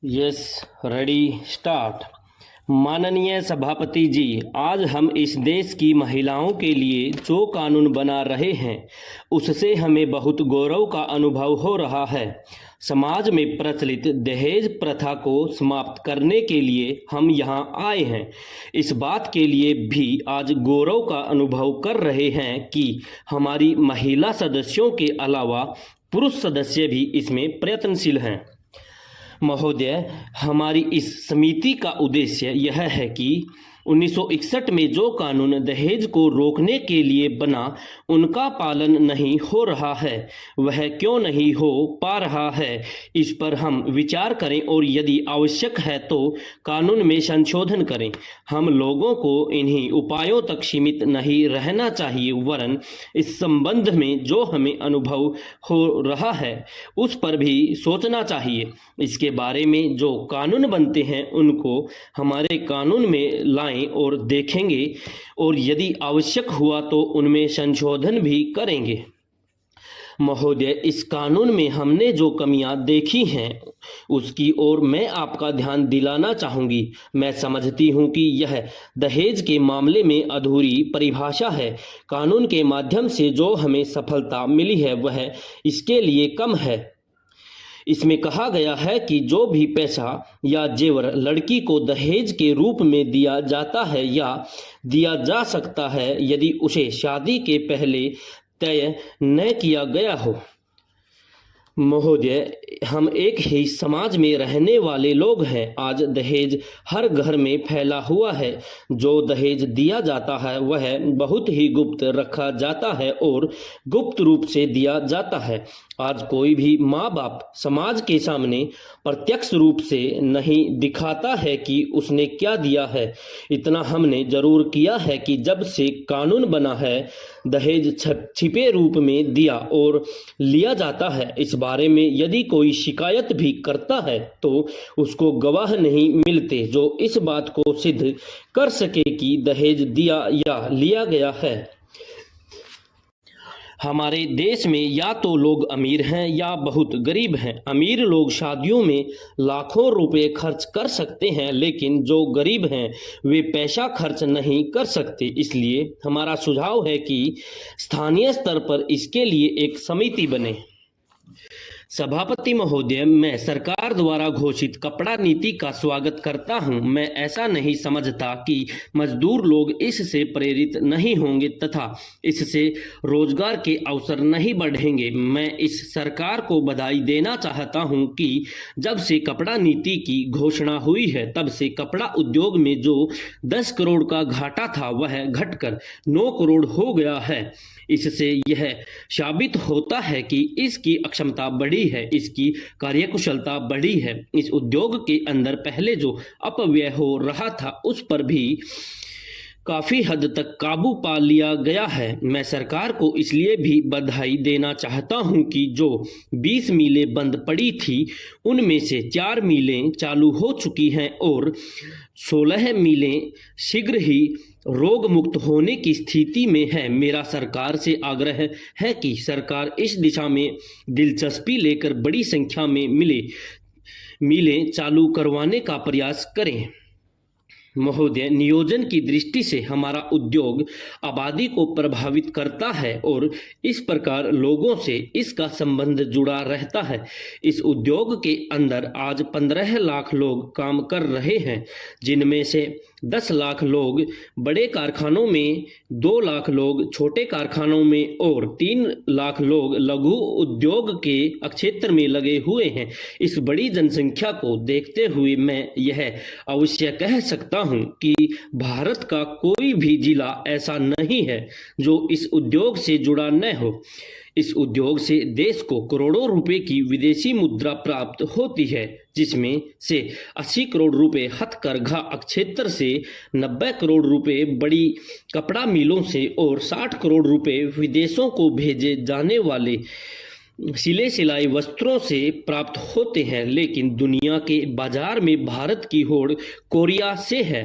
Yes, ready, start. माननीय सभापति जी, आज हम इस देश की महिलाओं के लिए जो कानून बना रहे हैं उससे हमें बहुत गौरव का अनुभव हो रहा है। समाज में प्रचलित दहेज प्रथा को समाप्त करने के लिए हम यहाँ आए हैं। इस बात के लिए भी आज गौरव का अनुभव कर रहे हैं कि हमारी महिला सदस्यों के अलावा पुरुष सदस्य भी इसमें प्रयत्नशील हैं। महोदय, हमारी इस समिति का उद्देश्य यह है कि 1961 में जो कानून दहेज को रोकने के लिए बना उनका पालन नहीं हो रहा है, वह क्यों नहीं हो पा रहा है, इस पर हम विचार करें और यदि आवश्यक है तो कानून में संशोधन करें। हम लोगों को इन्हीं उपायों तक सीमित नहीं रहना चाहिए, वरन इस संबंध में जो हमें अनुभव हो रहा है उस पर भी सोचना चाहिए। इसके बारे में जो कानून बनते हैं उनको हमारे कानून में लाएं और देखेंगे और यदि आवश्यक हुआ तो उनमें संशोधन भी करेंगे। महोदय, इस कानून में हमने जो कमियां देखी हैं उसकी ओर मैं आपका ध्यान दिलाना चाहूँगी। मैं समझती हूँ कि यह दहेज के मामले में अधूरी परिभाषा है। कानून के माध्यम से जो हमें सफलता मिली है वह इसके लिए कम है। इसमें कहा गया है कि जो भी पैसा या जेवर लड़की को दहेज के रूप में दिया जाता है या दिया जा सकता है, यदि उसे शादी के पहले तय न किया गया हो। महोदय, हम एक ही समाज में रहने वाले लोग हैं। आज दहेज हर घर में फैला हुआ है। जो दहेज दिया जाता है वह बहुत ही गुप्त रखा जाता है और गुप्त रूप से दिया जाता है। आज कोई भी माँ बाप समाज के सामने प्रत्यक्ष रूप से नहीं दिखाता है कि उसने क्या दिया है। इतना हमने जरूर किया है कि जब से कानून बना है दहेज छिपे रूप में दिया और लिया जाता है। इस बारे में यदि कोई शिकायत भी करता है तो उसको गवाह नहीं मिलते जो इस बात को सिद्ध कर सके कि दहेज दिया या लिया गया है। हमारे देश में या तो लोग अमीर हैं या बहुत गरीब हैं। अमीर लोग शादियों में लाखों रुपए खर्च कर सकते हैं, लेकिन जो गरीब हैं वे पैसा खर्च नहीं कर सकते। इसलिए हमारा सुझाव है कि स्थानीय स्तर पर इसके लिए एक समिति बने। सभापति महोदय, मैं सरकार द्वारा घोषित कपड़ा नीति का स्वागत करता हूं। मैं ऐसा नहीं समझता कि मजदूर लोग इससे प्रेरित नहीं होंगे तथा इससे रोजगार के अवसर नहीं बढ़ेंगे। मैं इस सरकार को बधाई देना चाहता हूं कि जब से कपड़ा नीति की घोषणा हुई है तब से कपड़ा उद्योग में जो 10 करोड़ का घाटा था वह घटकर 9 करोड़ हो गया है। इससे यह साबित होता है कि इसकी अक्षमता बढ़ी है, इसकी कार्यकुशलता बढ़ी है। इस उद्योग के अंदर पहले जो अपव्यय हो रहा था उस पर भी काफी हद तक काबू पा लिया गया है। मैं सरकार को इसलिए भी बधाई देना चाहता हूं कि जो 20 मिलें बंद पड़ी थी उनमें से 4 मिलें चालू हो चुकी हैं और 16 मिलें शीघ्र ही रोग मुक्त होने की स्थिति में है। मेरा सरकार से आग्रह है कि सरकार इस दिशा में दिलचस्पी लेकर बड़ी संख्या में मिलें चालू करवाने का प्रयास करें। महोदय, नियोजन की दृष्टि से हमारा उद्योग आबादी को प्रभावित करता है और इस प्रकार लोगों से इसका संबंध जुड़ा रहता है। इस उद्योग के अंदर आज 15 लाख लोग काम कर रहे हैं, जिनमें से 10 लाख लोग बड़े कारखानों में, 2 लाख लोग छोटे कारखानों में और 3 लाख लोग लघु उद्योग के क्षेत्र में लगे हुए हैं। इस बड़ी जनसंख्या को देखते हुए मैं यह अवश्य कह सकता हूं कि भारत का कोई भी जिला ऐसा नहीं है जो इस उद्योग से जुड़ा न हो। इस उद्योग से देश को करोड़ों रुपए की विदेशी मुद्रा प्राप्त होती है, जिसमें से 80 करोड़ रुपए हथकरघा क्षेत्र से, 90 करोड़ रुपए बड़ी कपड़ा मिलों से और 60 करोड़ रुपए विदेशों को भेजे जाने वाले सिले सिलाई वस्त्रों से प्राप्त होते हैं। लेकिन दुनिया के बाजार में भारत की होड़ कोरिया से है।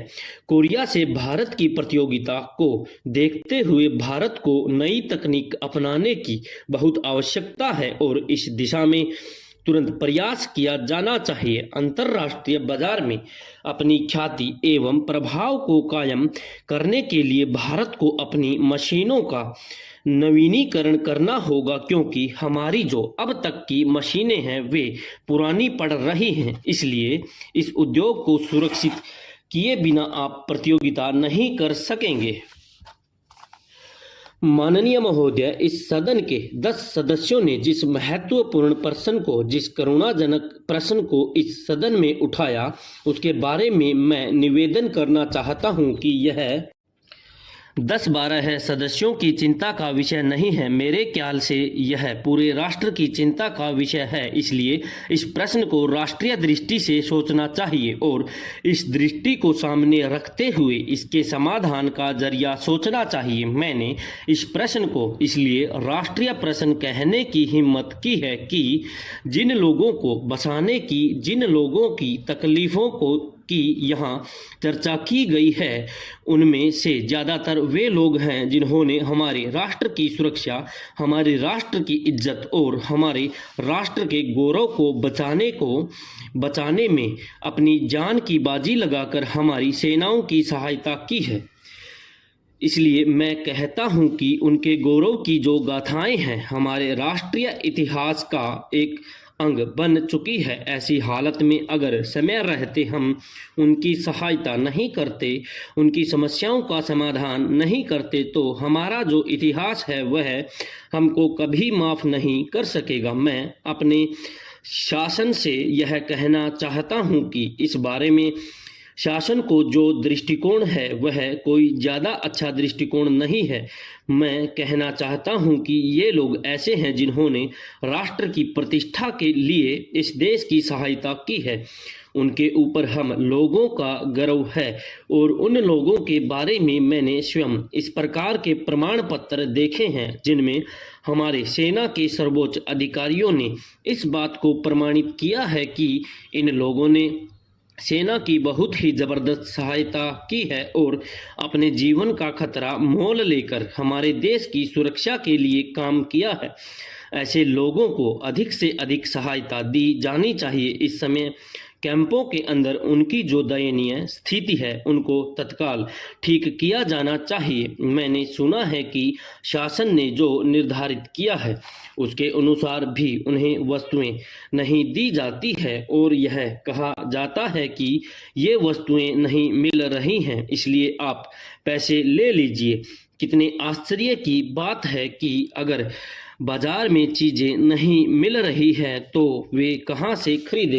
कोरिया से भारत की प्रतियोगिता को देखते हुए भारत को नई तकनीक अपनाने की बहुत आवश्यकता है और इस दिशा में तुरंत प्रयास किया जाना चाहिए। अंतर्राष्ट्रीय बाजार में अपनी ख्याति एवं प्रभाव को कायम करने के लिए भारत को अपनी मशीनों का नवीनीकरण करना होगा, क्योंकि हमारी जो अब तक की मशीनें हैं वे पुरानी पड़ रही हैं। इसलिए इस उद्योग को सुरक्षित किए बिना आप प्रतियोगिता नहीं कर सकेंगे। माननीय महोदय, इस सदन के 10 सदस्यों ने जिस महत्वपूर्ण प्रश्न को, जिस करुणाजनक प्रश्न को इस सदन में उठाया, उसके बारे में मैं निवेदन करना चाहता हूं कि यह 10-12 सदस्यों की चिंता का विषय नहीं है। मेरे ख्याल से यह पूरे राष्ट्र की चिंता का विषय है। इसलिए इस प्रश्न को राष्ट्रीय दृष्टि से सोचना चाहिए और इस दृष्टि को सामने रखते हुए इसके समाधान का जरिया सोचना चाहिए। मैंने इस प्रश्न को इसलिए राष्ट्रीय प्रश्न कहने की हिम्मत की है कि जिन लोगों को बचाने की, जिन लोगों की तकलीफ़ों को की यहाँ चर्चा की गई है, उनमें से ज़्यादातर वे लोग हैं जिन्होंने हमारे राष्ट्र की सुरक्षा, हमारे राष्ट्र की इज्जत और हमारे राष्ट्र के गौरव को बचाने में अपनी जान की बाजी लगाकर हमारी सेनाओं की सहायता की है। इसलिए मैं कहता हूं कि उनके गौरव की जो गाथाएं हैं हमारे राष्ट्रीय इतिहास का एक अंग बन चुकी है। ऐसी हालत में अगर समय रहते हम उनकी सहायता नहीं करते, उनकी समस्याओं का समाधान नहीं करते, तो हमारा जो इतिहास है वह हमको कभी माफ़ नहीं कर सकेगा। मैं अपने शासन से यह कहना चाहता हूं कि इस बारे में शासन को जो दृष्टिकोण है वह कोई ज़्यादा अच्छा दृष्टिकोण नहीं है। मैं कहना चाहता हूं कि ये लोग ऐसे हैं जिन्होंने राष्ट्र की प्रतिष्ठा के लिए इस देश की सहायता की है। उनके ऊपर हम लोगों का गर्व है और उन लोगों के बारे में मैंने स्वयं इस प्रकार के प्रमाण पत्र देखे हैं जिनमें हमारे सेना के सर्वोच्च अधिकारियों ने इस बात को प्रमाणित किया है कि इन लोगों ने सेना की बहुत ही ज़बरदस्त सहायता की है और अपने जीवन का खतरा मोल लेकर हमारे देश की सुरक्षा के लिए काम किया है। ऐसे लोगों को अधिक से अधिक सहायता दी जानी चाहिए। इस समय कैंपों के अंदर उनकी जो दयनीय स्थिति है उनको तत्काल ठीक किया जाना चाहिए। मैंने सुना है कि शासन ने जो निर्धारित किया है उसके अनुसार भी उन्हें वस्तुएं नहीं दी जाती है और यह कहा जाता है कि ये वस्तुएं नहीं मिल रही हैं, इसलिए आप पैसे ले लीजिए। कितने आश्चर्य की बात है कि अगर बाजार में चीज़ें नहीं मिल रही है तो वे कहाँ से खरीदें।